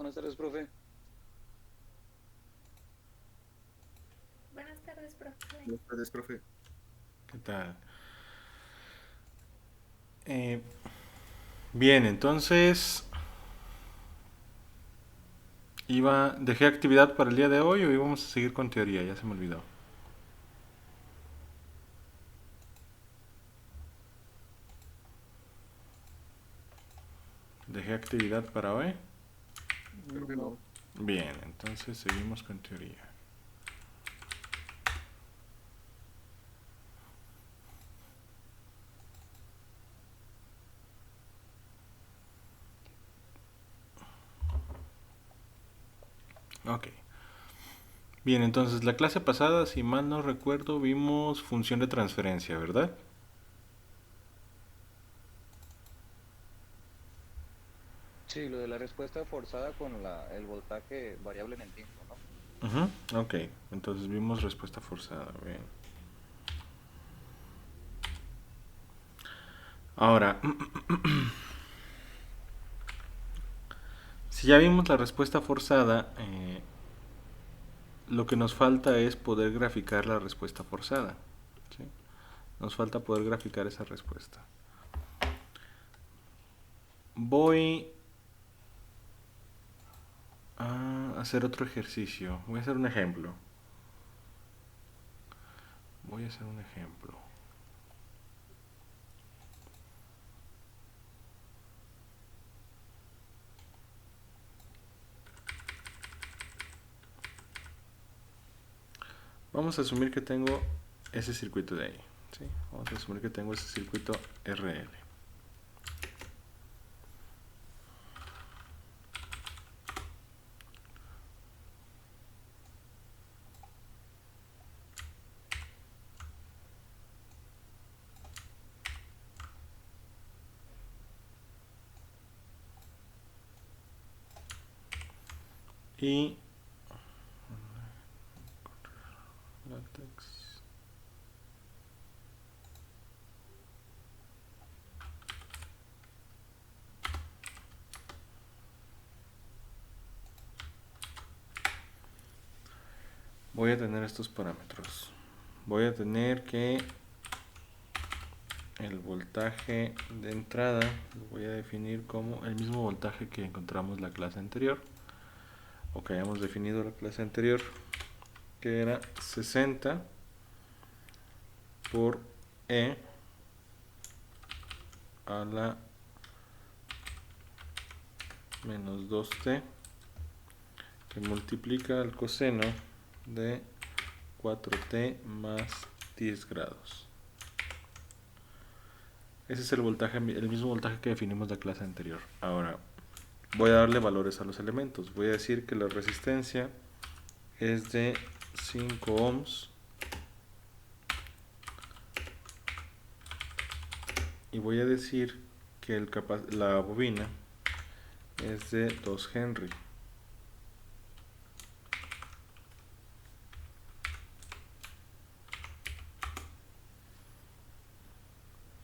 Buenas tardes, profe. Buenas tardes, profe. Buenas tardes, profe. ¿Qué tal? Bien, entonces dejé actividad para el día de hoy o íbamos a seguir con teoría, ya se me olvidó. Dejé actividad para hoy. Creo que No. no. Bien, entonces seguimos con teoría. Ok. Bien, entonces la clase pasada, si mal no recuerdo, vimos función de transferencia, ¿verdad? Sí, lo de la respuesta forzada con el voltaje variable en el tiempo, ¿no? Ujú, ok, entonces vimos respuesta forzada. Bien. Ahora, si ya vimos la respuesta forzada, lo que nos falta es poder graficar la respuesta forzada. ¿Sí? Nos falta poder graficar esa respuesta. Voy a hacer otro ejercicio. Voy a hacer un ejemplo. Voy a hacer un ejemplo. Vamos a asumir que tengo ese circuito de ahí. ¿Sí? Vamos a asumir que tengo ese circuito RL. Y látex. Voy a tener estos parámetros. Voy a tener que el voltaje de entrada lo voy a definir como el mismo voltaje que encontramos la clase anterior, o que hayamos definido la clase anterior, que era 60 por E a la menos 2t, que multiplica el coseno de 4t más 10 grados. Ese es el voltaje, el mismo voltaje que definimos la clase anterior. Ahora voy a darle valores a los elementos. Voy a decir que la resistencia es de 5 ohms y voy a decir que la bobina es de 2 Henry.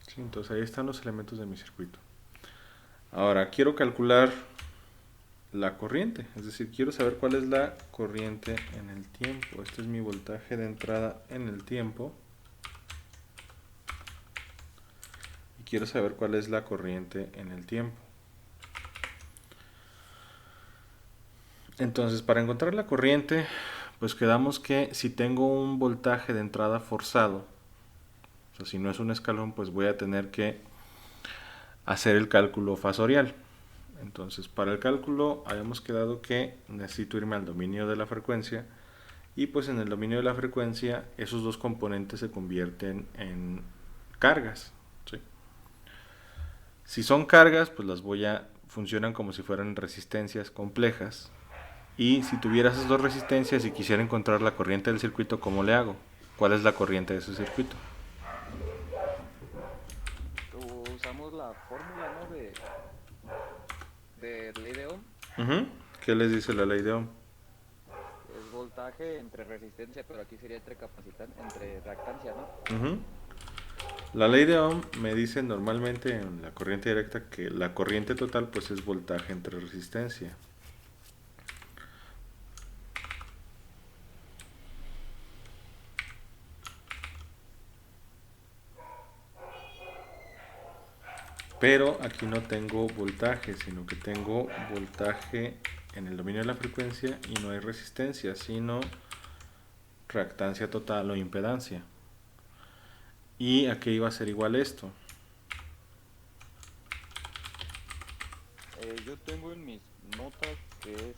Sí, entonces ahí están los elementos de mi circuito. Ahora quiero calcular la corriente, es decir, quiero saber cuál es la corriente en el tiempo. Este es mi voltaje de entrada en el tiempo. Y quiero saber cuál es la corriente en el tiempo. Entonces, para encontrar la corriente, pues quedamos que si tengo un voltaje de entrada forzado, o sea, si no es un escalón, pues voy a tener que hacer el cálculo fasorial. Entonces, para el cálculo habíamos quedado que necesito irme al dominio de la frecuencia y pues en el dominio de la frecuencia esos dos componentes se convierten en cargas. ¿Sí? Si son cargas, pues funcionan como si fueran resistencias complejas. Y si tuviera esas dos resistencias y quisiera encontrar la corriente del circuito, ¿cómo le hago? ¿Cuál es la corriente de ese circuito? Usamos la fórmula, ¿no? De ley de Ohm. ¿Qué les dice la ley de Ohm? Es voltaje entre resistencia, pero aquí sería entre reactancia, ¿no? La ley de Ohm me dice normalmente en la corriente directa que la corriente total pues es voltaje entre resistencia. Pero aquí no tengo voltaje, sino que tengo voltaje en el dominio de la frecuencia y no hay resistencia, sino reactancia total o impedancia. ¿Y a qué iba a ser igual esto? Yo tengo en mis notas que es...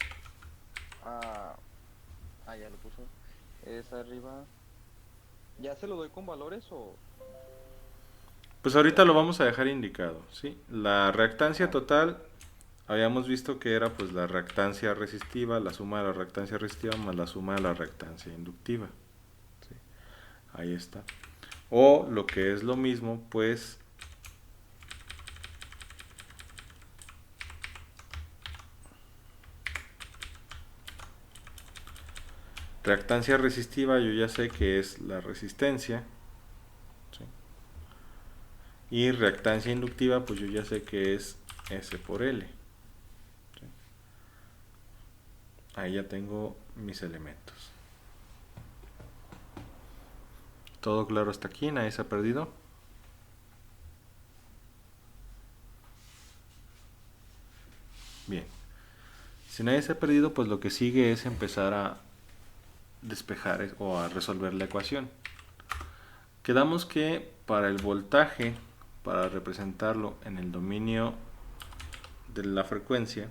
Ah, ya lo puso. Es arriba. ¿Ya se lo doy con valores o Pues ahorita ya? lo vamos a dejar indicado, ¿sí? La reactancia Ajá. total, habíamos visto que era pues la reactancia resistiva, la suma de la reactancia resistiva más la suma de la reactancia inductiva, ¿sí? Ahí está. O lo que es lo mismo, pues reactancia resistiva yo ya sé que es la resistencia, ¿sí? Y reactancia inductiva pues yo ya sé que es S por L, ¿sí? Ahí ya tengo mis elementos. ¿Todo claro hasta aquí? ¿Nadie se ha perdido? Bien. Si nadie se ha perdido, pues lo que sigue es empezar a despejar o a resolver la ecuación. Quedamos que para el voltaje, para representarlo en el dominio de la frecuencia,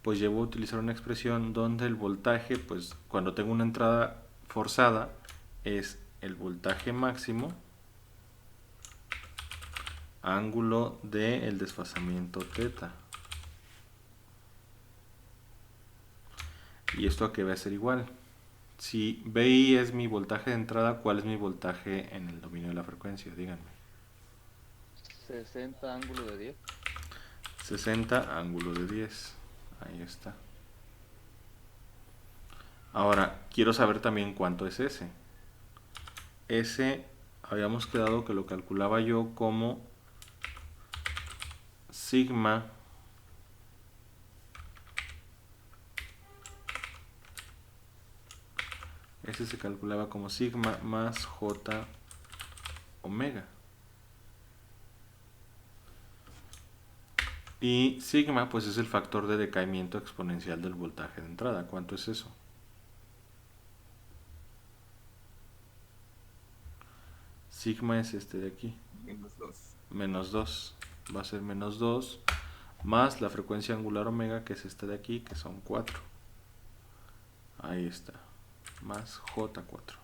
pues llevo a utilizar una expresión donde el voltaje, pues cuando tengo una entrada forzada, es el voltaje máximo ángulo del desfasamiento teta. ¿Y esto a qué va a ser igual? Si BI es mi voltaje de entrada, ¿cuál es mi voltaje en el dominio de la frecuencia? Díganme. 60 ángulo de 10. 60 ángulo de 10. Ahí está. Ahora, quiero saber también cuánto es S. S, habíamos quedado que lo calculaba yo como sigma S se calculaba como sigma más J omega. Y sigma pues es el factor de decaimiento exponencial del voltaje de entrada. ¿Cuánto es eso? Sigma es este de aquí. Menos 2. Va a ser menos 2 más la frecuencia angular omega, que es esta de aquí, que son 4. Ahí está. Más J4.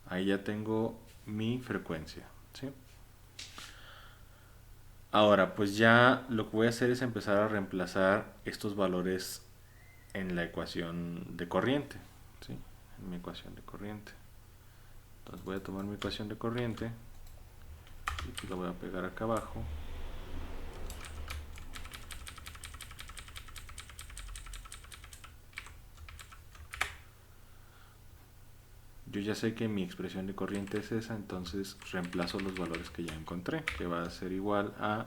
Ahí ya tengo mi frecuencia, ¿sí? Ahora, pues ya lo que voy a hacer es empezar a reemplazar estos valores en la ecuación de corriente, ¿sí? En mi ecuación de corriente. Entonces voy a tomar mi ecuación de corriente y aquí la voy a pegar acá abajo. Yo ya sé que mi expresión de corriente es esa, entonces reemplazo los valores que ya encontré, que va a ser igual a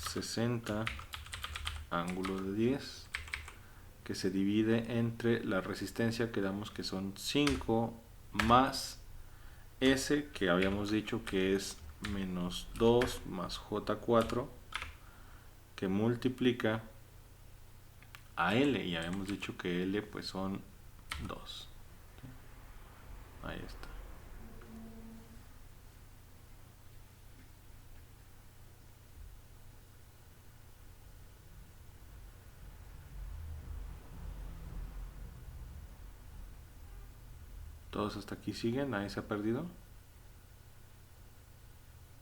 60 ángulo de 10, que se divide entre la resistencia, que damos que son 5, más S, que habíamos dicho que es menos 2 más J4, que multiplica a L, y habíamos dicho que L pues son 2. Ahí está. Todos hasta aquí siguen, nadie se ha perdido.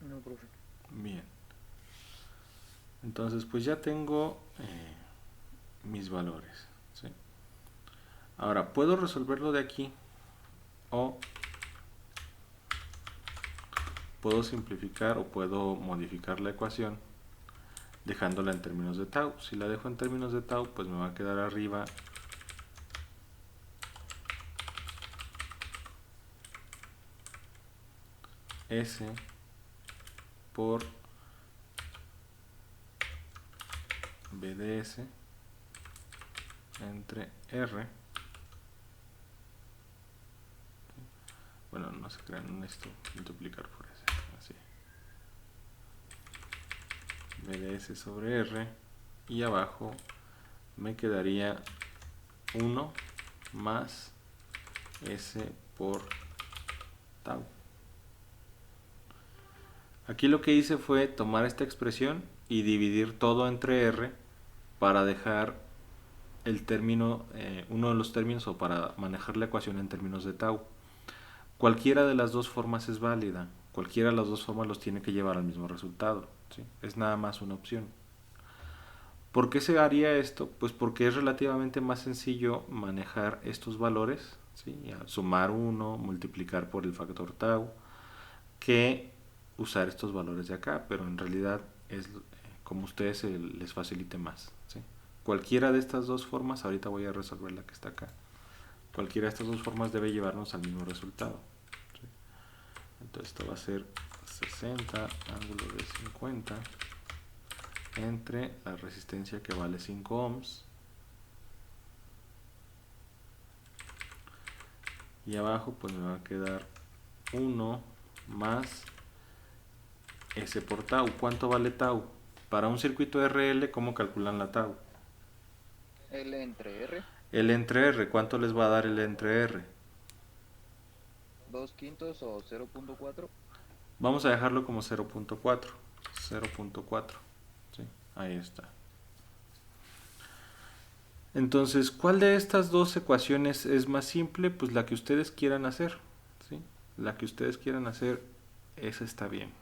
No, profe. Bien. Entonces pues ya tengo mis valores, ¿sí? Ahora puedo resolverlo de aquí o puedo simplificar o puedo modificar la ecuación dejándola en términos de tau. Si la dejo en términos de tau, pues me va a quedar arriba S por BDS entre R. Bueno, no se crean, no necesito multiplicar por S. Así. B de S sobre R. Y abajo me quedaría 1 más S por tau. Aquí lo que hice fue tomar esta expresión y dividir todo entre R para dejar el término, uno de los términos, o para manejar la ecuación en términos de tau. Cualquiera de las dos formas es válida. Cualquiera de las dos formas los tiene que llevar al mismo resultado, ¿sí? Es nada más una opción. ¿Por qué se haría esto? Pues porque es relativamente más sencillo manejar estos valores, ¿sí? Sumar 1, multiplicar por el factor tau, que usar estos valores de acá, pero en realidad es como a ustedes les facilite más, ¿sí? Cualquiera de estas dos formas, ahorita voy a resolver la que está acá, cualquiera de estas dos formas debe llevarnos al mismo resultado, ¿sí? Entonces esto va a ser 60 ángulo de 50 entre la resistencia que vale 5 ohms y abajo pues me va a quedar 1 más S por tau. ¿Cuánto vale tau? Para un circuito RL, ¿cómo calculan la tau? L entre R, L entre R, ¿cuánto les va a dar L entre R? 2/5 o 0.4. Vamos a dejarlo como 0.4. 0.4. ¿Sí? Ahí está. Entonces, ¿cuál de estas dos ecuaciones es más simple? Pues la que ustedes quieran hacer, ¿sí? La que ustedes quieran hacer, esa está bien.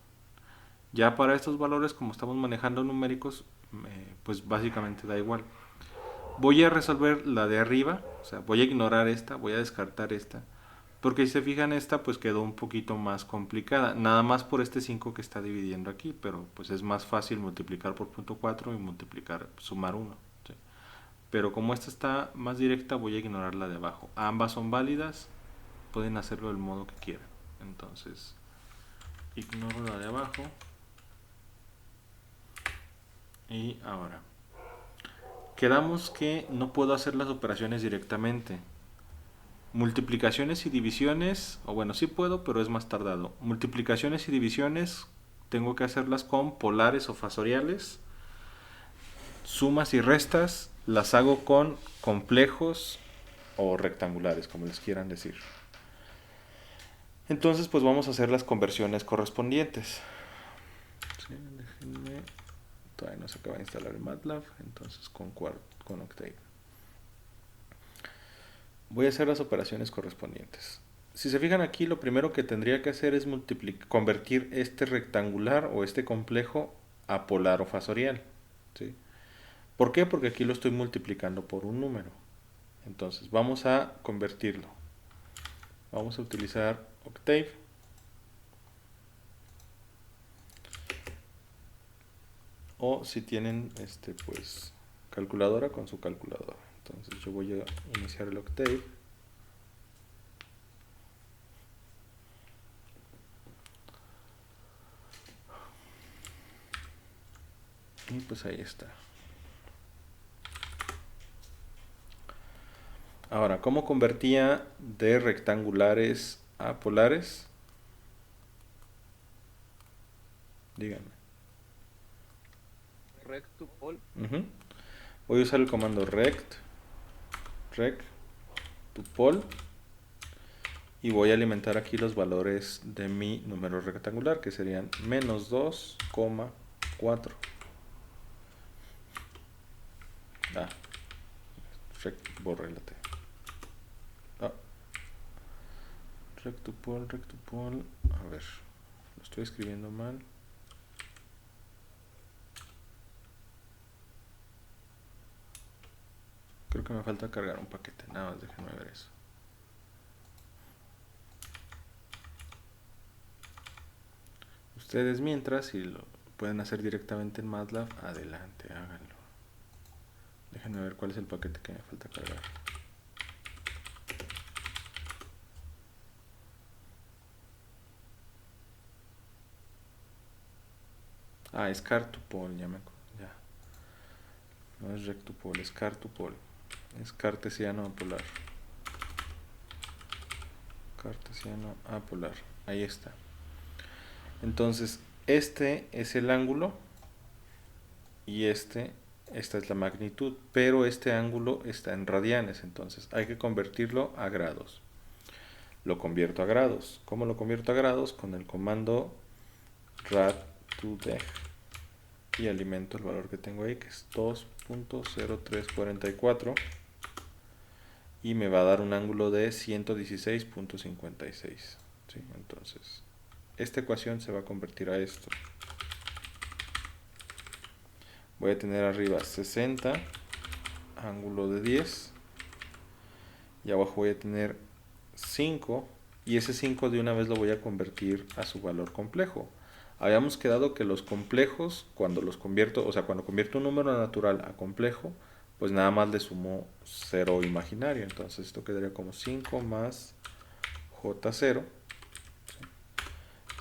Ya para estos valores, como estamos manejando numéricos, pues básicamente da igual. Voy a resolver la de arriba, o sea, voy a ignorar esta, voy a descartar esta, porque si se fijan esta pues quedó un poquito más complicada, nada más por este 5 que está dividiendo aquí, pero pues es más fácil multiplicar por punto 4 y multiplicar, sumar 1, ¿sí? Pero como esta está más directa, voy a ignorar la de abajo. Ambas son válidas, pueden hacerlo del modo que quieran. Entonces, ignoro la de abajo. Y ahora, quedamos que no puedo hacer las operaciones directamente. Multiplicaciones y divisiones, o bueno, sí puedo, pero es más tardado. Multiplicaciones y divisiones tengo que hacerlas con polares o fasoriales. Sumas y restas las hago con complejos o rectangulares, como les quieran decir. Entonces, pues vamos a hacer las conversiones correspondientes. Sí, déjenme. Todavía no se acaba de instalar el MATLAB, entonces con Octave. Voy a hacer las operaciones correspondientes. Si se fijan aquí, lo primero que tendría que hacer es convertir este rectangular o este complejo a polar o fasorial, ¿sí? ¿Por qué? Porque aquí lo estoy multiplicando por un número. Entonces vamos a convertirlo. Vamos a utilizar Octave. O si tienen pues calculadora, con su calculadora. Entonces yo voy a iniciar el Octave. Y pues ahí está. Ahora, ¿cómo convertía de rectangulares a polares? Díganme. Rect to pol. Voy a usar el comando rect to pol y voy a alimentar aquí los valores de mi número rectangular, que serían menos 2,4. Borré la T. Rect to pol. A ver, lo estoy escribiendo mal. Creo que me falta cargar un paquete, nada más déjenme ver eso. Ustedes mientras, si lo pueden hacer directamente en MATLAB, adelante, háganlo. Déjenme ver cuál es el paquete que me falta cargar. Es Cartupol, ya. No es Rectupol, es Cartupol. Es cartesiano polar. cartesiano a polar. Ahí está. Entonces, este es el ángulo y esta es la magnitud, pero este ángulo está en radianes, entonces hay que convertirlo a grados. Lo convierto a grados. ¿Cómo lo convierto a grados? Con el comando rad2deg y alimento el valor que tengo ahí, que es 2.0344, y me va a dar un ángulo de 116.56. ¿Sí? Entonces, esta ecuación se va a convertir a esto. Voy a tener arriba 60, ángulo de 10, y abajo voy a tener 5, y ese 5 de una vez lo voy a convertir a su valor complejo. Habíamos quedado que los complejos, cuando los convierto, o sea, cuando convierto un número natural a complejo, pues nada más le sumo 0 imaginario. Entonces esto quedaría como 5 más J0,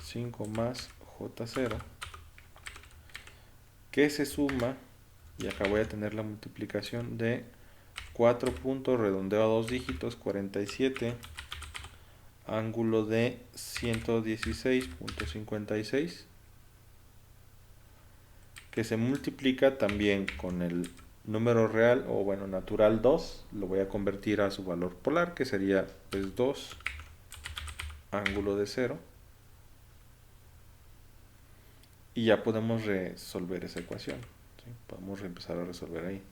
5 más J0, que se suma, y acá voy a tener la multiplicación de 4 puntos, redondeo a dos dígitos, 47, ángulo de 116.56, que se multiplica también con el número real, o bueno, natural 2, lo voy a convertir a su valor polar, que sería pues 2, ángulo de 0, y ya podemos resolver esa ecuación, ¿sí? Podemos empezar a resolver ahí.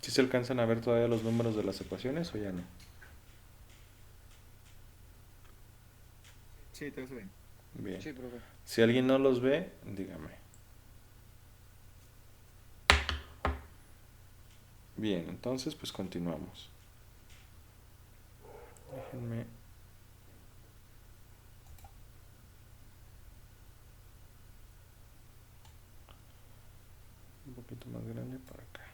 ¿Sí se alcanzan a ver todavía los números de las ecuaciones o ya no? Sí, todo se ve. Bien. Sí, profe. Si alguien no los ve, dígame. Bien, entonces pues continuamos. Déjenme. Un poquito más grande para acá.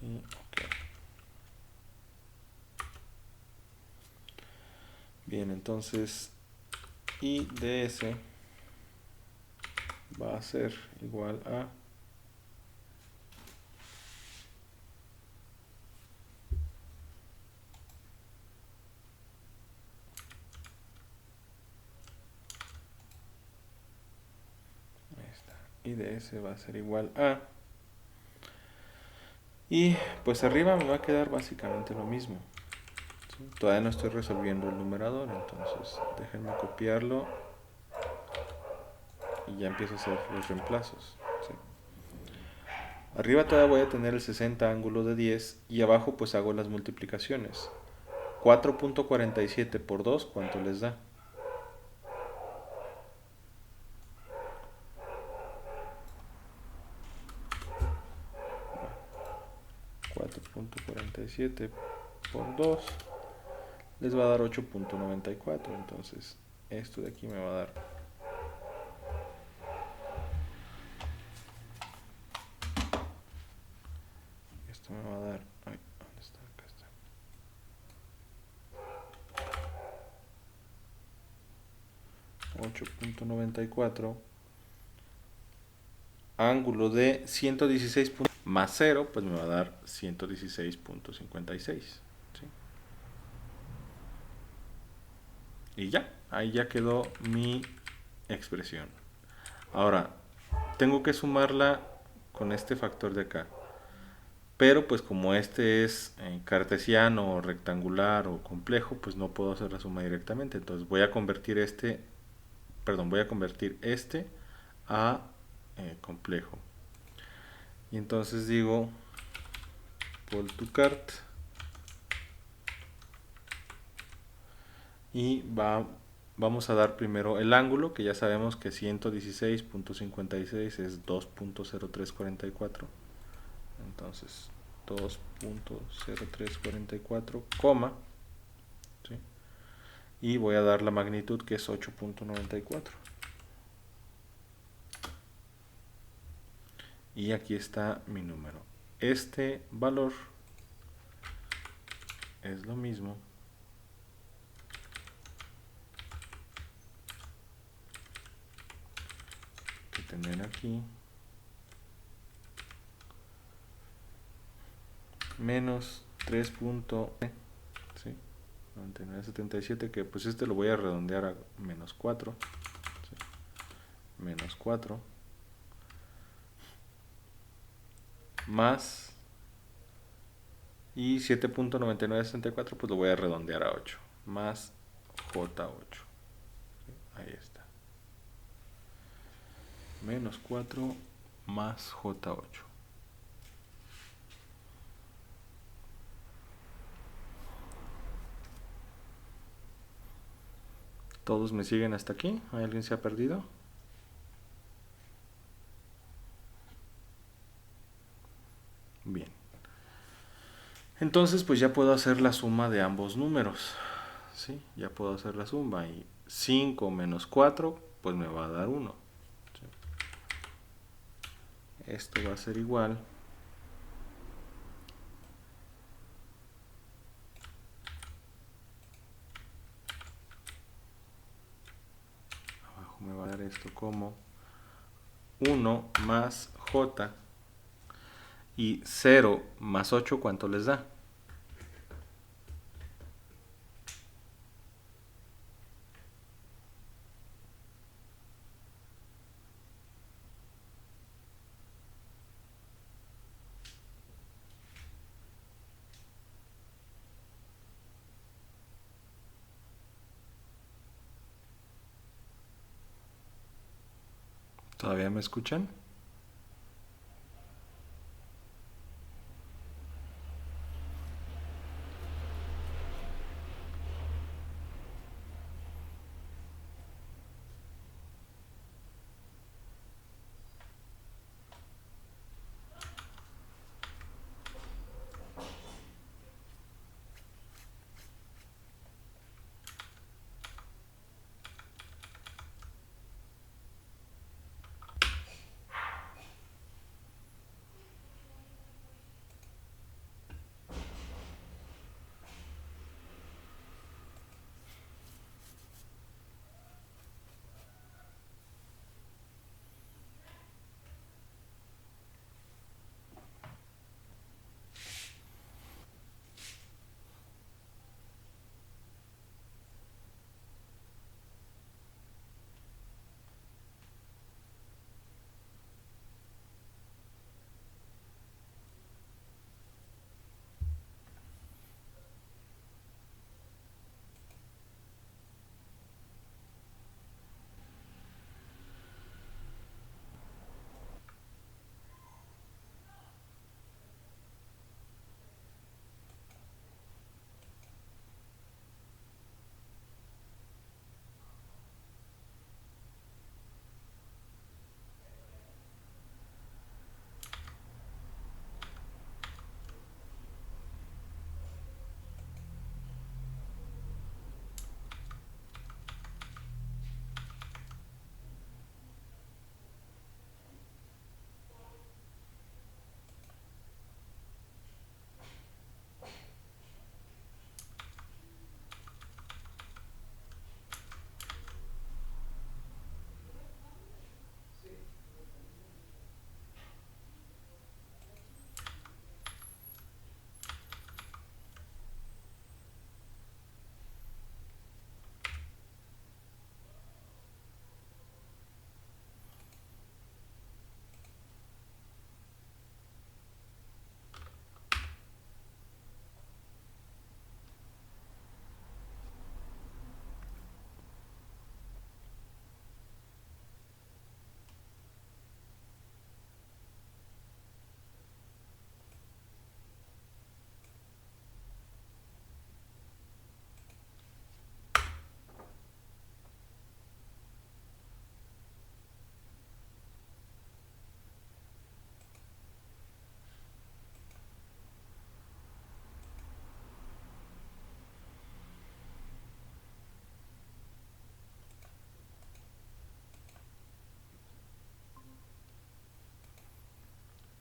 Y ok. Bien, entonces IDS va a ser igual a IDS va a ser igual a, y pues arriba me va a quedar básicamente lo mismo, ¿sí? Todavía no estoy resolviendo el numerador, entonces déjenme copiarlo y ya empiezo a hacer los reemplazos, ¿sí? Arriba todavía voy a tener el 60 ángulo de 10 y abajo pues hago las multiplicaciones. 4.47 por 2, ¿cuánto les da? 4.47 por 2 les va a dar 8.94. Entonces esto de aquí me va a dar esto me va a dar, ay, ¿dónde está? Acá está. 8.94 ángulo de 116 más 0, pues me va a dar 116.56, ¿sí? Y ya, ahí ya quedó mi expresión. Ahora, tengo que sumarla con este factor de acá. Pero pues como este es cartesiano o rectangular o complejo, pues no puedo hacer la suma directamente. Entonces voy a convertir voy a convertir este a complejo. Y entonces digo Poltucart y vamos a dar primero el ángulo, que ya sabemos que 116.56 es 2.0344. Entonces 2.0344, coma, ¿sí? Y voy a dar la magnitud, que es 8.94. Y aquí está mi número. Este valor es lo mismo tener aquí menos 3. ¿Sí? 99,77, que pues este lo voy a redondear a menos 4. ¿Sí? Menos 4 más, y 7,9964 pues lo voy a redondear a 8 más J8. ¿Sí? Ahí está. Menos 4 más J8. ¿Todos me siguen hasta aquí? ¿Hay alguien se ha perdido? Bien. Entonces pues ya puedo hacer la suma de ambos números. ¿Sí? Ya puedo hacer la suma. Y 5 menos 4 pues me va a dar 1. ¿Sí? Esto va a ser igual abajo me va a dar esto como 1 más J, y 0 más 8, ¿cuánto les da? ¿Todavía me escuchan?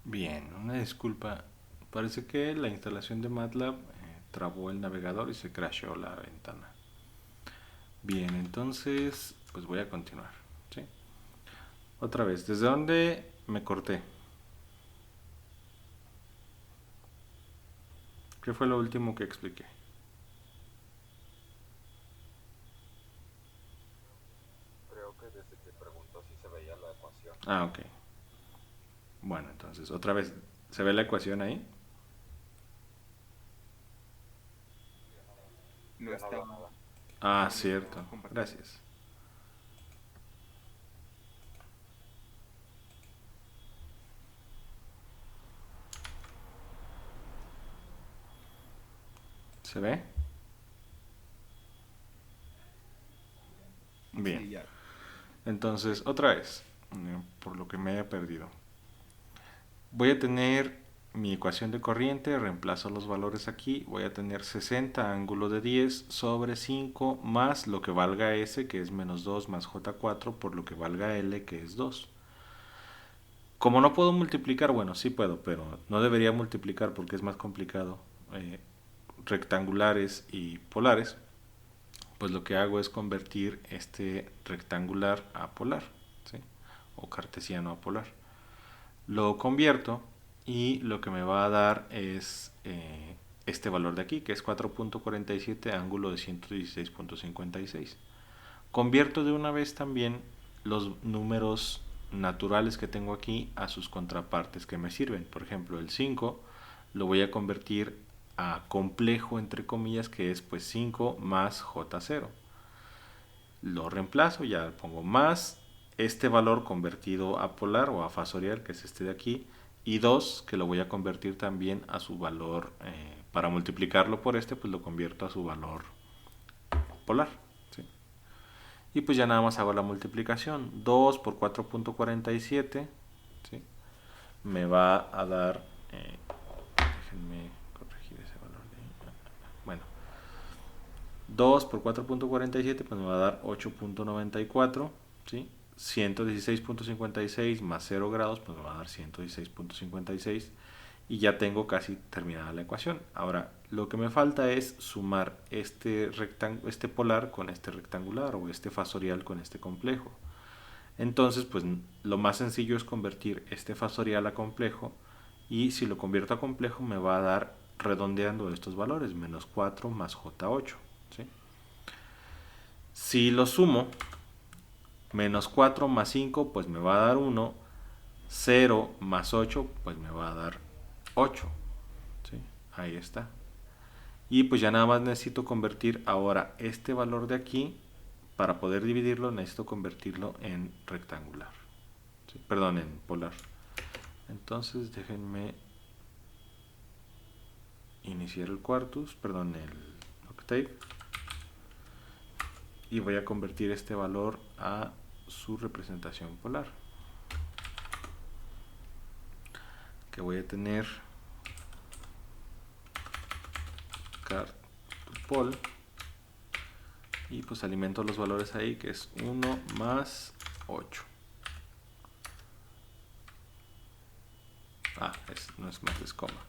Bien, una disculpa. Parece que la instalación de MATLAB trabó el navegador y se crasheó la ventana. Bien, entonces pues voy a continuar. ¿Sí? Otra vez, ¿desde dónde me corté? ¿Qué fue lo último que expliqué? Creo que desde que preguntó si se veía la ecuación. Ah, ok. Bueno, entonces, otra vez, ¿se ve la ecuación ahí? No Yo no está veo nada. Ah, cierto. compartido. Gracias. ¿Se ve? Bien. Sí, ya. Entonces, otra vez, por lo que me haya perdido. Voy a tener mi ecuación de corriente, reemplazo los valores aquí, voy a tener 60 ángulo de 10 sobre 5 más lo que valga S, que es menos 2 más J4 por lo que valga L, que es 2. Como no puedo multiplicar, bueno, sí puedo, pero no debería multiplicar porque es más complicado, rectangulares y polares, pues lo que hago es convertir este rectangular a polar, ¿sí? O cartesiano a polar. Lo convierto y lo que me va a dar es este valor de aquí, que es 4.47 ángulo de 116.56. Convierto de una vez también los números naturales que tengo aquí a sus contrapartes que me sirven. Por ejemplo, el 5 lo voy a convertir a complejo, entre comillas, que es pues 5 más J0. Lo reemplazo, ya pongo más este valor convertido a polar o a fasorial, que es este de aquí, y 2 que lo voy a convertir también a su valor, para multiplicarlo por este, pues lo convierto a su valor polar. ¿Sí? Y pues ya nada más hago la multiplicación. 2 por 4.47, ¿sí? Me va a dar, déjenme corregir ese valor de ahí. Bueno, 2 por 4.47 pues me va a dar 8.94, ¿sí? 116.56 más 0 grados pues me va a dar 116.56 y ya tengo casi terminada la ecuación. Ahora, lo que me falta es sumar este polar con este rectangular o este fasorial con este complejo. Entonces, pues lo más sencillo es convertir este fasorial a complejo y si lo convierto a complejo me va a dar redondeando estos valores, menos 4 más J8. ¿Sí? Si lo sumo, menos 4 más 5 pues me va a dar 1, 0 más 8 pues me va a dar 8. ¿Sí? Ahí está. Y pues ya nada más necesito convertir ahora este valor de aquí, para poder dividirlo necesito convertirlo en rectangular. ¿Sí? Perdón, en polar. Entonces déjenme iniciar el quartus, perdón, el octave. Y voy a convertir este valor a su representación polar. Que voy a tener cartupol. Y pues alimento los valores ahí, que es 1 más 8. No es más, es coma.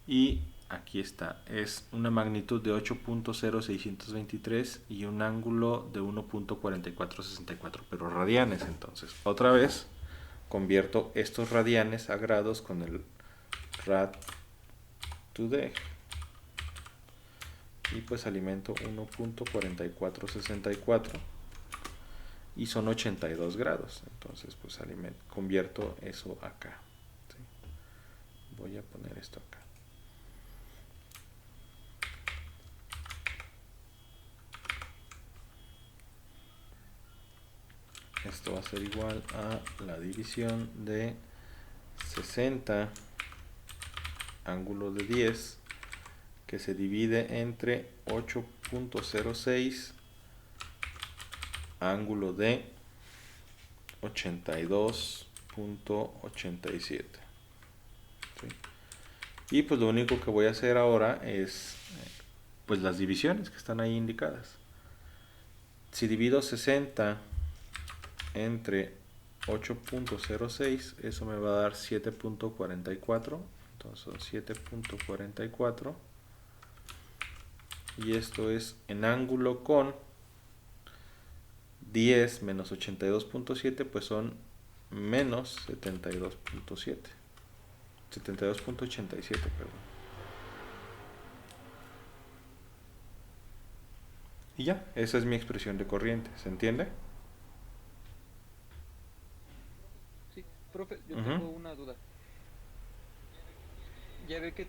Y aquí está, es una magnitud de 8.0623 y un ángulo de 1.4464, pero radianes. Entonces, otra vez convierto estos radianes a grados con el rad to deg y pues alimento 1.4464 y son 82 grados. Entonces, pues convierto eso acá. ¿Sí? Voy a poner esto acá. Esto va a ser igual a la división de 60 ángulo de 10 que se divide entre 8.06 ángulo de 82.87. ¿Sí? Y pues lo único que voy a hacer ahora es pues las divisiones que están ahí indicadas. Si divido 60 entre 8.06, eso me va a dar 7.44. Entonces son 7.44. Y esto es en ángulo con 10 menos 82.7 pues son menos 72.7. 72.87, perdón. Y ya, esa es mi expresión de corriente, ¿se entiende? Sí, profe, yo Ujú. tengo una duda. Ya ve que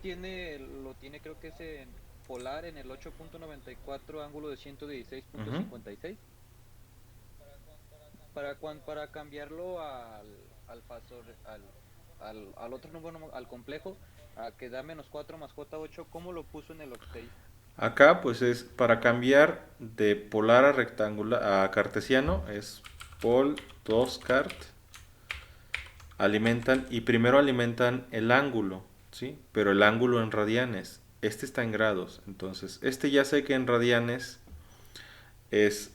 lo tiene creo que es en polar en el 8.94 ángulo de Ujú. 116.56. Para cambiarlo al fasor, al otro número, al complejo, a que da -4 más J8, ¿cómo lo puso en el octave? Acá pues es para cambiar de polar a rectangular a cartesiano, es pol 2 cart, alimentan y primero alimentan el ángulo, ¿sí? Pero el ángulo en radianes. Este está en grados, entonces este ya sé que en radianes es,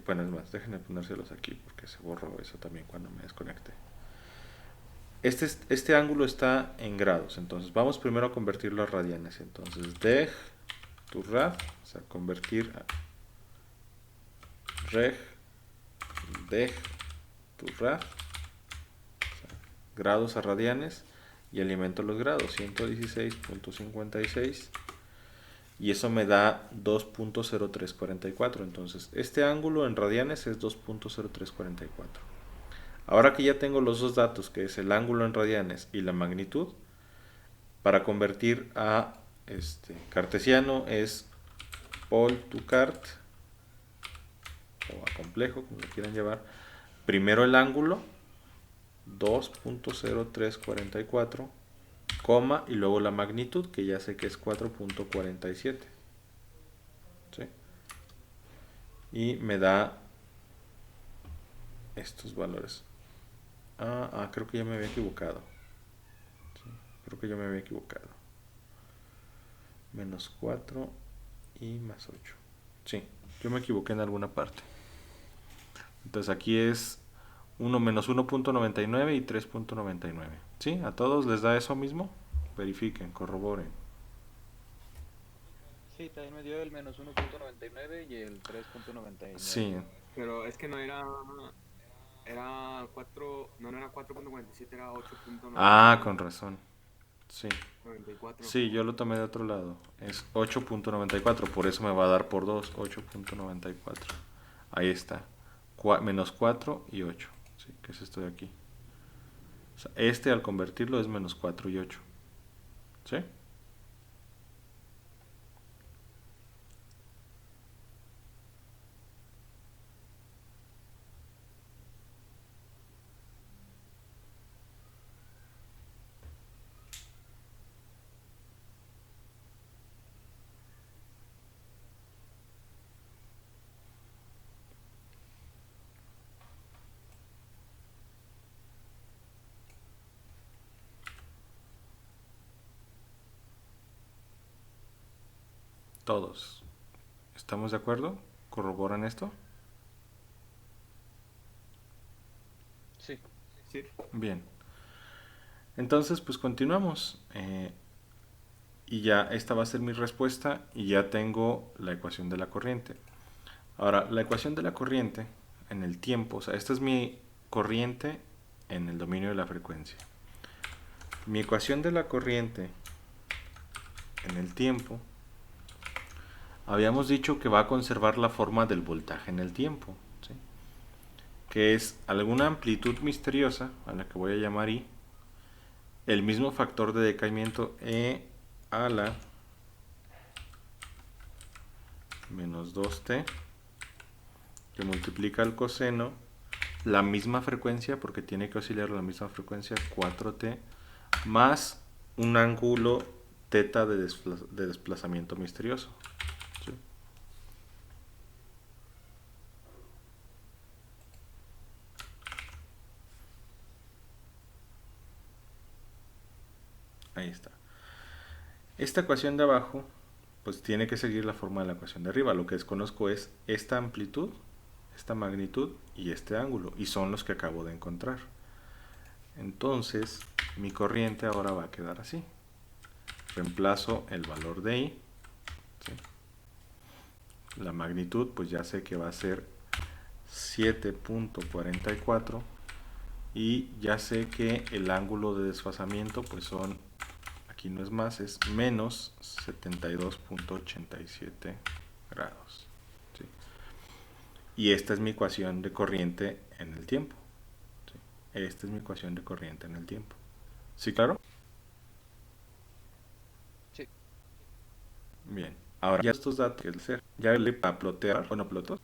bueno, es más, déjenme ponérselos aquí porque se borró eso también cuando me desconecte. Este ángulo está en grados, entonces vamos primero a convertirlo a radianes. Entonces, deg tu rad, o sea, convertir a reg, deg tu rad, grados a radianes, y alimento los grados, 116.56, y eso me da 2.0344. Entonces, este ángulo en radianes es 2.0344. Ahora que ya tengo los dos datos, que es el ángulo en radianes y la magnitud, para convertir a cartesiano es pol to cart, o a complejo, como lo quieran llevar. Primero el ángulo, 2.0344, coma, y luego la magnitud, que ya sé que es 4.47. ¿Sí? Y me da estos valores. Creo que ya me había equivocado. ¿Sí? Creo que yo me había equivocado. Menos 4 y más 8. Sí, yo me equivoqué en alguna parte. Entonces aquí es 1 menos 1.99 y 3.99. ¿Sí? ¿A todos les da eso mismo? Verifiquen, corroboren. Sí, también me dio el -1.99 y el 3.99. Sí. Pero es que no era 4, no era 4.47, era 8.94. Con razón. Sí. 94. Sí, yo lo tomé de otro lado. Es 8.94, por eso me va a dar por 2, 8.94. Ahí está. Menos 4 y 8. Sí, que es esto de aquí. O sea, al convertirlo es menos 4 y 8. ¿Sí? Todos. ¿Estamos de acuerdo? ¿Corroboran esto? Sí, Sí. Bien. Entonces, pues continuamos. Y ya esta va a ser mi respuesta y ya tengo la ecuación de la corriente. Ahora, la ecuación de la corriente en el tiempo, o sea, esta es mi corriente en el dominio de la frecuencia. Mi ecuación de la corriente en el tiempo, habíamos dicho que va a conservar la forma del voltaje en el tiempo, ¿sí? Que es alguna amplitud misteriosa, a la que voy a llamar I, el mismo factor de decaimiento E a la menos 2t, que multiplica el coseno, la misma frecuencia, porque tiene que oscilar la misma frecuencia, 4t, más un ángulo teta de desplazamiento misterioso. ¿Sí? Ahí está. Esta ecuación de abajo, pues tiene que seguir la forma de la ecuación de arriba. Lo que desconozco es esta amplitud, esta magnitud y este ángulo, y son los que acabo de encontrar. Entonces, mi corriente ahora va a quedar así. Reemplazo el valor de I. ¿Sí? La magnitud, pues ya sé que va a ser 7.44 y ya sé que el ángulo de desfasamiento pues son, aquí no es más, es menos 72.87 grados, ¿sí? Y esta es mi ecuación de corriente en el tiempo, ¿sí? Esta es mi ecuación de corriente en el tiempo. ¿Sí, claro? Sí. Bien, ahora ya estos datos que hacer, ya le para plotear, bueno, plotos.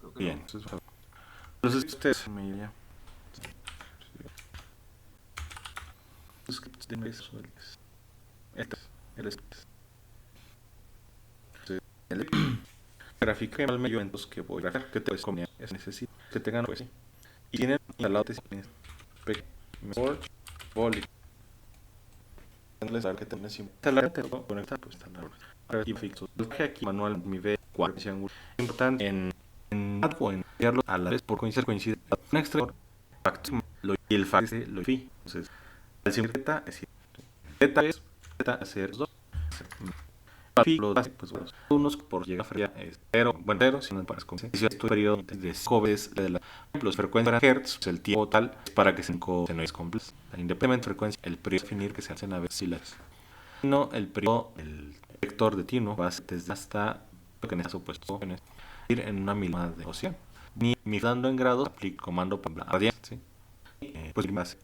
Creo que Bien, no. entonces ustedes me diría el gráfico de elementos que voy a graficar, que te conviene, es necesito que tengan pues sí. Y tienen instalado mejor boli. Les dar que tengan instalar te puedo conectar pues instalar. Y fixo. Que aquí manual mi ve 4 triángulo importante en o en enviarlo a la vez por coincide un extra factor y el factor lo fi. Entonces, al simple beta es beta es beta hacer dos. Los pues unos por llegar a pero bueno, pero si no para si este periodo de 5 veces de los frecuencias hertz, pues el tiempo total es para que 5 se no es completo. Independientemente de frecuencia, el periodo definir que se hacen a ver si las no el periodo, el vector de tino va desde hasta lo que en este supuesto ir en una milésima de ocean. Mi dando en grados aplico comando para radian, ¿sí? Pues más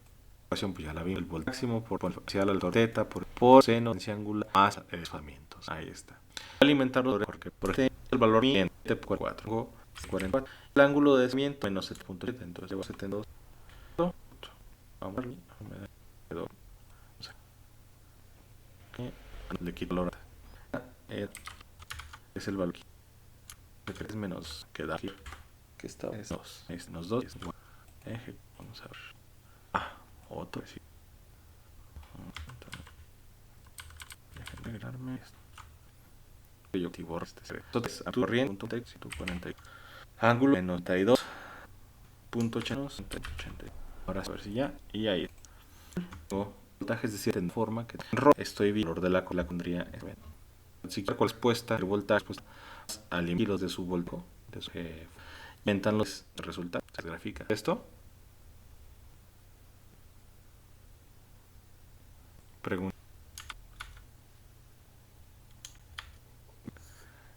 ecuación pues ya la vi el volt máximo por potencial al teta por seno angular más desfamientos. Ahí está. Alimentarlo porque por ejemplo el valor en 4 44 el ángulo de desviamiento menos 7.7 entonces llevo 72 vamos a ver le quito el valor es el valor que es menos que da aquí que está es 2 es menos 2 vamos a ver otro sí. Déjenme agregarme esto. Yo activo este. Entonces, a tu corriente, punto text, 140. Ángulo en 92.80. Ahora a ver si ya. Y ahí. Tengo voltajes de cierta forma que estoy viendo el valor de la pondría. Si quiero cuál es puesta, el voltaje pues al hilos de su voltaje. Inventan los resultados. Se grafica esto. Pregunta.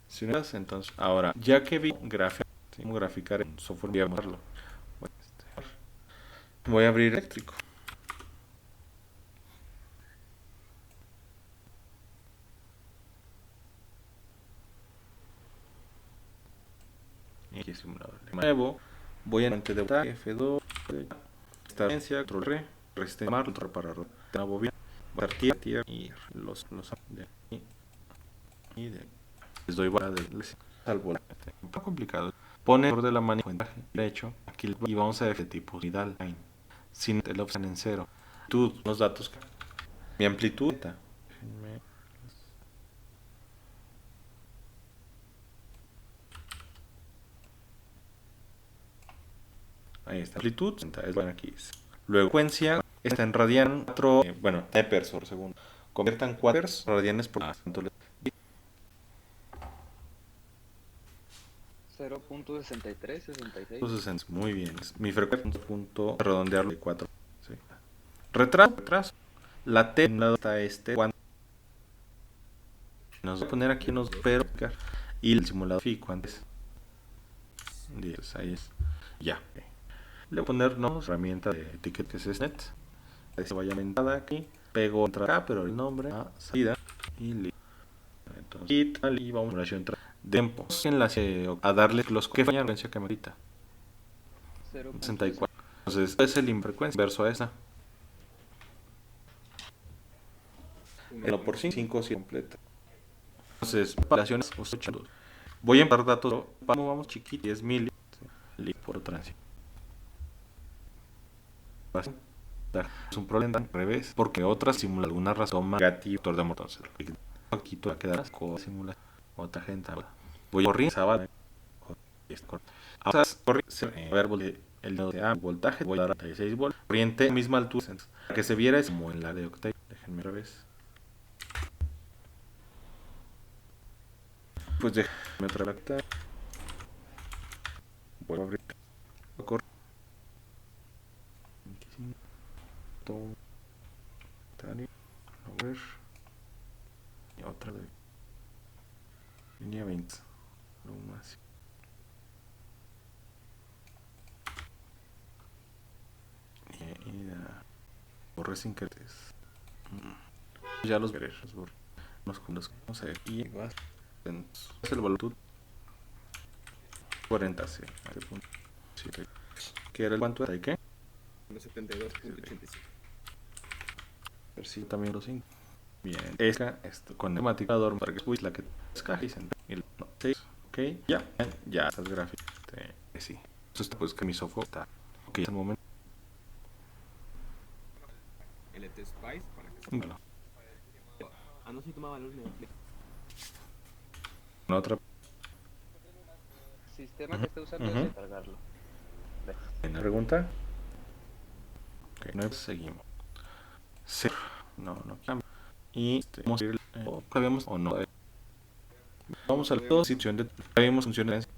Si no, entonces, ahora, ya que vi graficar en software, voy a mostrarlo. Voy a abrir eléctrico. Y aquí simulador. Nuevo, voy a de voltaje F2, esta potencia, control R, resiste mar, control para la bobina, tierra y los de aquí y de les doy barra de salvo un poco complicado. Pone el de la manija derecho aquí y vamos a ver qué tipo unidad line sin la opción en cero. Tú los datos mi amplitud ahí está amplitud es bueno aquí luego frecuencia está en radian 4 bueno nepers por segundo conviertan 4 radianes por 0.63, 66. Entonces, muy bien. Mi frecuencia punto redondearlo de 4. ¿Sí? Retraso. La T en lado está cuando nos va a poner aquí unos pero y el simulador fi cuánto es 10, ahí es. Ya. Le voy a poner herramienta de etiquetas SNET. Ahí se vaya aumentada aquí. Pego entra acá, pero el nombre a salida y listo. Entonces, y vamos a simulación tiempo a darle los que fallan frecuencia que me ahorita 64 entonces es el infrecuencia verso a esa el por 5 completa entonces operaciones voy a empezar datos vamos chiquito 10.000 por tránsito es un problema al revés porque otras simula alguna razón negativa de entonces aquí va a quedar simula otra gente voy a correr sábado ahora correr el de voltaje voy a dar 36 volts corriente misma altura para que se viera es como en la de Octave déjenme otra vez pues déjenme otra vez puedo abrir. A ver. Y otra de línea 20. Lo más. Y borré sin querer. Ya los veré. Los vamos a ver. Y vas. Es el valor 40, sí. ¿Qué era el cuánto era? ¿Y qué? 72.85. A ver si también los 5. Bien. Esta con el matificador para que es la que escaje y no, 6. Ok, ya estas gráficas. Sí. Eso está pues que mi software está. Ok, al momento. LT Spice para que se Bueno, no sé si toma valor de una otra. Sistema que esté usando Ujú. es cargarlo. ¿Una pregunta? Ok, no seguimos. Sí. No cambia. Y vamos a ir. ¿Sabíamos o no? Vamos a la posición de. Sabíamos funciones.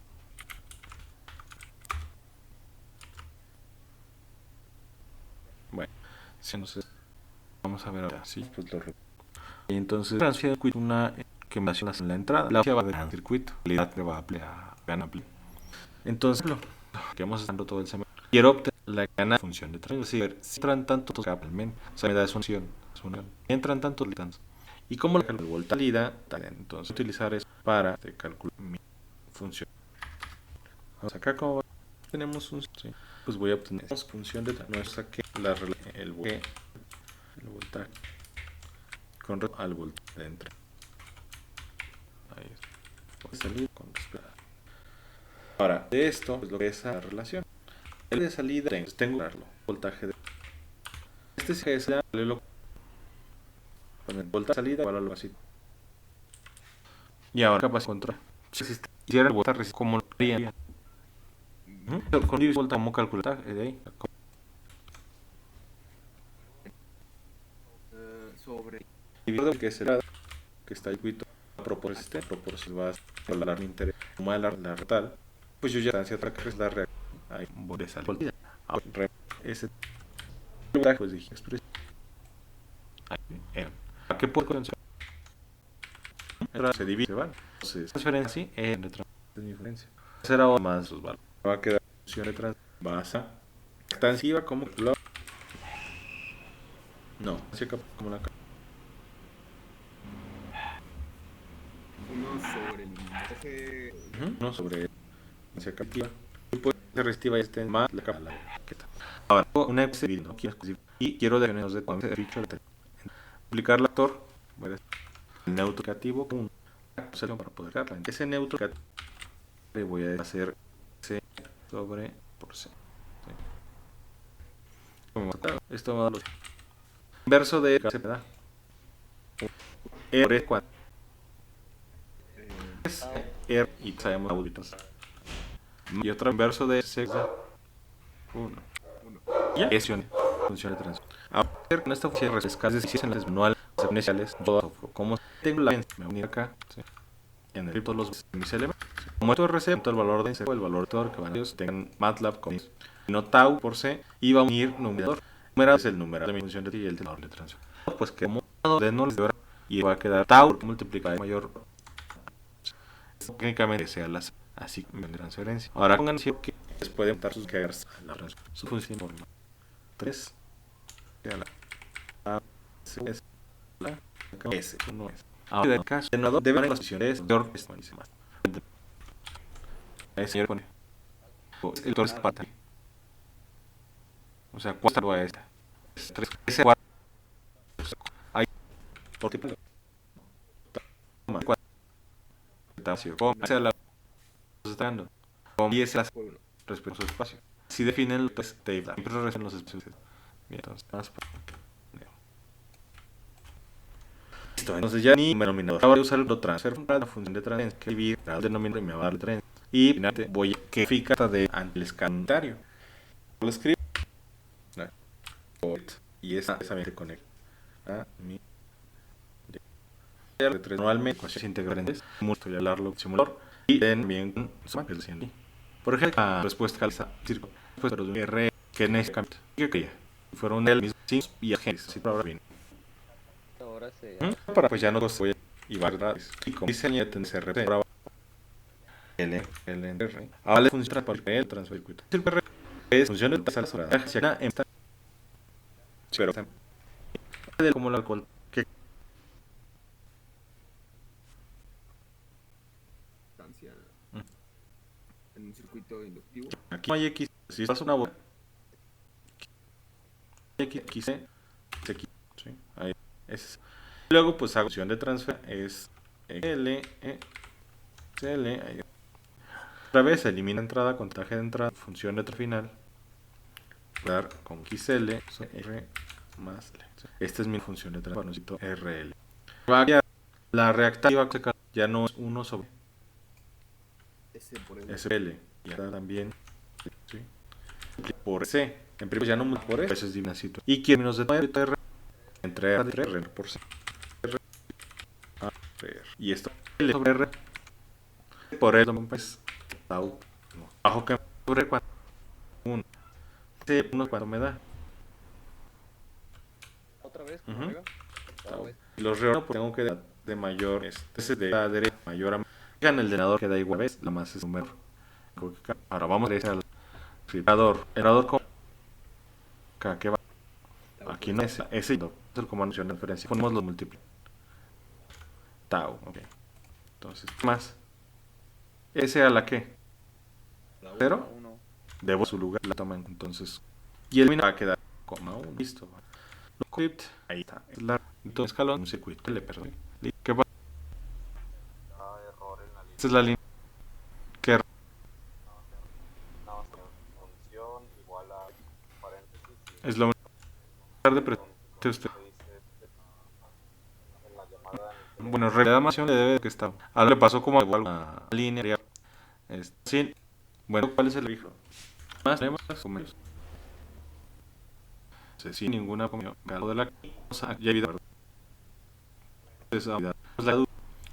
Bueno, si entonces vamos a ver ahora. Sí, pues lo repito. Y entonces transfiere el circuito una que me hace en la entrada. La va a ver el circuito. La realidad que va a ampliar. Entonces, lo que vamos usando todo el semestre. Quiero obtener la gana función de transmisión. Es decir, si entran tantos realmente, o sea, me da función. Entran tantos litantes. Y como la calculo volta salida, entonces utilizar eso para calcular mi función. Vamos acá como tenemos un sí, pues voy a obtener función de no saqué el voltaje con al voltaje de entrada. Ahí es. Voy a salir con respecto. Ahora, de esto es lo que es la relación. El de salida tengo que darlo. Voltaje de este se da con el voltaje de salida igual a algo así. Y ahora capaz de controlar. Si hiciera el voltaje como lo haría. Con el voltaje como calcular de ahí. sobre Dividido que es el lado que está el circuito proporcional va a hablar mi interés como la total, pues yo ya distancia otra que es la reacción. Ahí voy a salir. Ahora ese voltaje pues dije expresión. ¿A qué puedo conseguir? Se divide, ¿vale? Entonces, transferencia así en diferencia. Será más sus valores. Va a quedar función de transferencia extensiva como no, así como una uno sobre el voltaje. no sobre la captiva y pues se restiva este más la capa ahora una civil no quiero y quiero definir de cuánto de ficha aplicar el actor el neutro negativo con un para poder darla ese neutro le voy a hacer c sobre por c esto me da los inverso de se me da r cuánto es r y sabemos auditos y otro inverso de c 1 ya es función de transferencia ahora con esta función de rescate es decir en las manuales iniciales todas como tengo la me voy a unir acá ¿sí? En el todos los mis elementos como esto es RC el valor de el valor de que van a ellos tengan MATLAB con no tau por c y va a unir numerador numerador es el numerador de mi función de t y el valor de transferencia pues que como de no les debe y va a quedar tau multiplicado mayor técnicamente sea las así de transferencia ahora pongan que les pueden dar sus cargas a la transferencia su función por 3 la es la S no es ahora el caso de debe haber las posiciones de más el señor pone el torre pata o sea cuánto va esta 3 ese 4 hay porque como sea la está dando como 10 las respecto a su espacio si definen el test table siempre reciben los espacios bien entonces más listo entonces ya ni denominador ahora voy a usar el transfer para la función de transferencia que dividir el denominador y me va a dar el tren y finalmente voy a que fica de ante el escandalario lo escribo y esa me conecta a mi normalmente ecuaciones integrales mucho y hablarlo simulador y también con el Por ejemplo, la respuesta caliza círculo, pues pero de un R que en ese cambio que quería. Fueron el mismo signos y agentes. Así ahora bien. Ahora se Para pues ya no voy a y variedades. Y como dice el CRT, ahora LNR. Ahora le funciona para el transfer circuito. El CRT es funciona de sala sola. Pero como el alcohol que Instancia en un circuito inductivo. aquí no hay X. Si estás una bola X, X, ¿sí? Ahí es. Luego pues hago función de transfer es L, CL, ahí. Otra vez elimina entrada, contagio de entrada, función de final, dar con XL, R más L. Esta es mi función de transfer, necesito RL. La reactiva ya no es 1 sobre S por L. SL, ya también, ¿sí? Por C, en primer ya no por S, es divinacito. Y quiero menos de R entre R por C. Y esto L sobre R por L pues tau bajo que sobre 1 C1 cuánto me da otra vez como Ujú. arriba. Otra tau. vez. Y los reordenos pues tengo que dar de mayor ese de la derecha mayor a en el denador queda igual vez la más es número. Ahora vamos a ir al generador como ¿qué va? Aquí no es ese es el comando de referencia ponemos los múltiples tau, ok. Entonces más S a la que La ¿Cero? 1. debo su lugar la toman entonces y el va a quedar coma 1 listo ahí está es la entonces escalón un circuito le perdón ¿qué va? Ah, error en la línea. Esta es la línea que Nada más función igual a paréntesis y es lo mismo de presente usted se dice en la llamada en el bueno en realidad más le debe que está ahora le pasó como a la línea sí bueno ¿cuál es el hijo? más problemas o menos sin ninguna comunión galo de la cosa ya vida la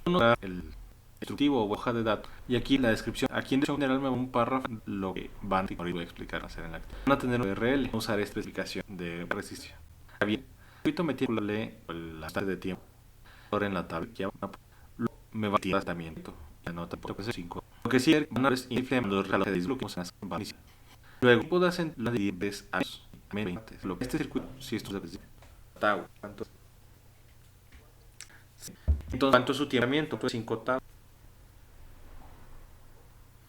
duda el instructivo o hoja de datos y aquí la descripción aquí en general me va un párrafo lo que van a voy a explicar hacer en la actividad van a tener un URL usar esta explicación de resistencia bien metí la parte de tiempo en la tabla que me va a tirar también la nota porque es 5 lo que sí van a ver es los relojes de disloquemos luego puedo hacer la de 10 años 20 lo que este circuito si esto es tau entonces ¿cuánto es su tiempo? Pues 5 tau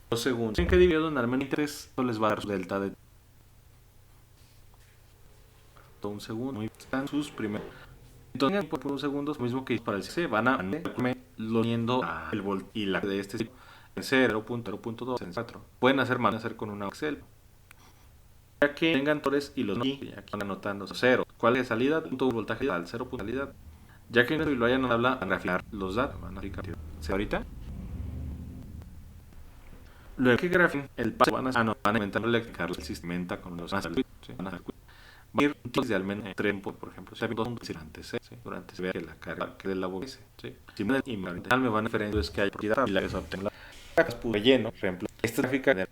2 segundos en que divido normalmente 3 les va a dar su delta de un segundo están sus primeros entonces por un segundo mismo que para el C van a lo uniendo el volt y la de este tipo en 0.0.2 en 4 pueden hacer con una Excel ya que tengan torres y los aquí van anotando 0 cuál es la salida punto voltaje al 0 punto salida ya que lo hayan hablado van a graficar los datos van a aplicar ahorita luego que grafen el paso van a aumentar electricar el sistema con los van a ir de al menos 3 por ejemplo si hay dos puntos antes durante se vea que la carga que de la voz si me van a diferenciar es que hay propiedad y la que se obtenga relleno por ejemplo esta gráfica de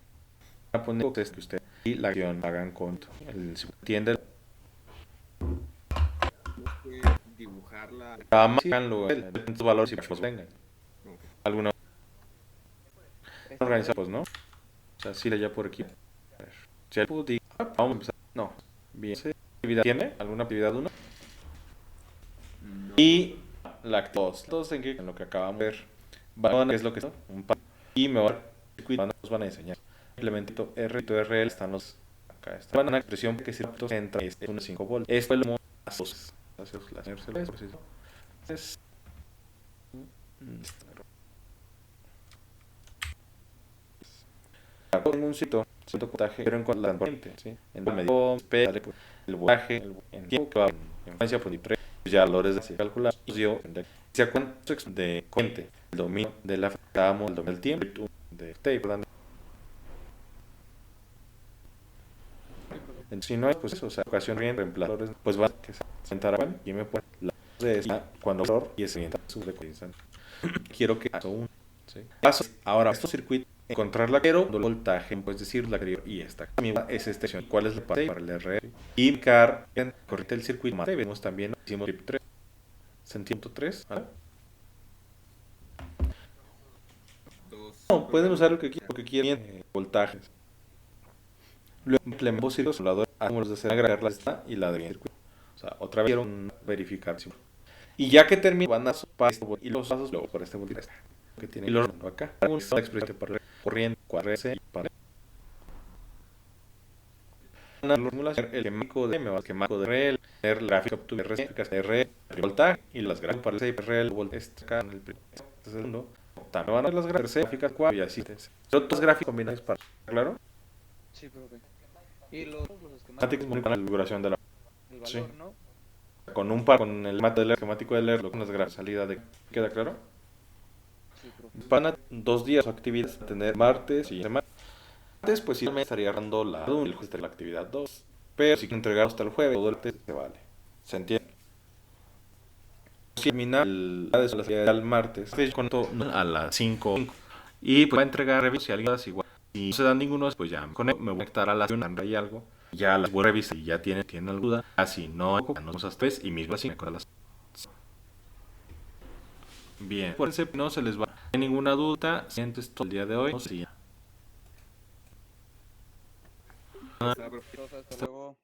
a poner que usted y la acción hagan con el tiende Dibujarla los valores y pues vengan alguna organización pues no o sea si le ya por aquí si el pudo vamos a empezar no bien actividad tiene alguna actividad 1 no. y la 2 todos en lo que acabamos de ver van es lo que es un y me nos van a enseñar implemento RL están los acá está van a una expresión que si entra es 1.5 volts esto es lo más es en un cierto puntaje pero en cuanto a la corriente ¿sí? En el medio el voltaje en tiempo que va en frecuencia por pues ya valores de calcular dio si a cuánto de corriente el dominio de la damos el dominio del tiempo de tape si no es pues eso o sea ocasión bien reemplazadores pues va que se sentarán y me puede la de esa cuando error y se sienta su recuerdo quiero que haga un ¿sí? Ahora, estos circuitos, encontrarla, pero el voltaje, pues decir la que y esta es esta estación. ¿Cuál es la parte para el RR? Y marcar en corriente del circuito más. Vemos también, hicimos trip 3, sentimiento 3. No, pueden usar lo que quieran, voltajes. Luego implementamos el simulador a números de hacer agregar la esta y la de circuito. O sea, otra vez quiero verificar. Y ya que termino, van a para este y los pasos luego por este voltaje que tiene y los acá. La expresión para corriente, cuadrese y para la formulación, el químico de M, el químico de RL, el gráfico de RL, el voltaje y las gráficas para el RL, voltaje acá en el segundo. También van a ver las gráficas 4 y así. Otros gráficos combinados para, ¿claro? Sí, profe. Y los Esquemáticos con la duración de la. el valor, Sí. ¿no? Con un par, con el mate del esquemático del leerlo, con las gráficas salida de. ¿Queda claro? Sí, profe. Van a 2 días actividades a tener martes y semana. Martes, pues sí me estaría agarrando la 1 y el jueves la actividad 2. Pero si quiero entregar hasta el jueves, todo el test se vale. ¿Se entiende? Si termina la salida del martes, a las 5. Y pues va a entregar reviews si alguien igual. Si no se dan ninguno, pues ya me voy a conectar a la sesión y algo. Ya las voy a revisar y ya tienen alguna duda. Así no, nos hasta 3 y mismo así me acuerdo las. Bien, por ese no se les va a dar ninguna duda. Sientes todo el día de hoy. Sí. Hasta la próxima. Profe, hasta luego.